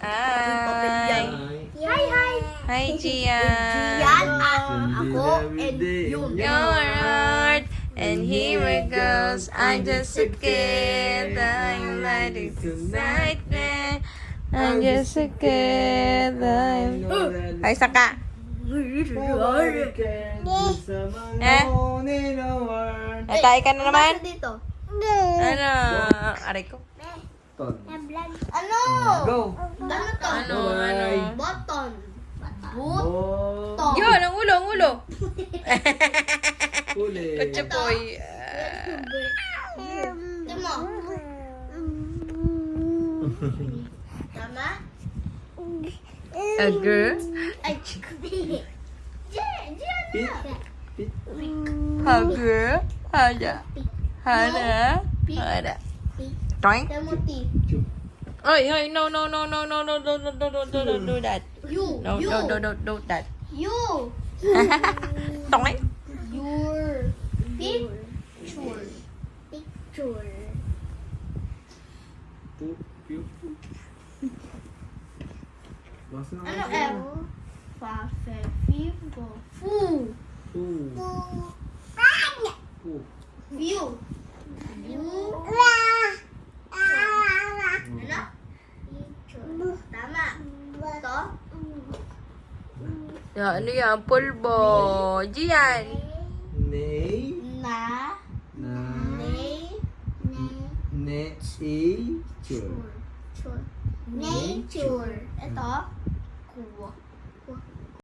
Hi. Hi. Hi, Gian. Yan, ako, and yun. Your heart. And here it goes. I'm just a kid. I'm letting tonight. I'm just a kid. Ay, saka. Natay ka na naman? Basta dito. Ano? Aray ko. Ano? Go. Ano to? Ano? Ano? Button. Oh. Button. Yun, ang ulo, ang ulo. Huli. Kutsupoy. Tama. Tama? A girl. Ay, Diyan na. A girl. Hada. Hada. Hada. Toink. Timothy. Oy, oy, no, no, no, no, no, no, no, no, no, no, no, no, do that. You. No, You. no, no, no, do that. You. Toink. Your picture. Picture. Basta na Ano kasi. F? Fa, fe, fi, fo. Fu. Fu. Fu. View. View. Ano? Picture. Tama. Ito? Ya, ano yan? Pulbo. Gian. Nay. Na. Na. Ne. Nature. Nature. Ito? Kuwa.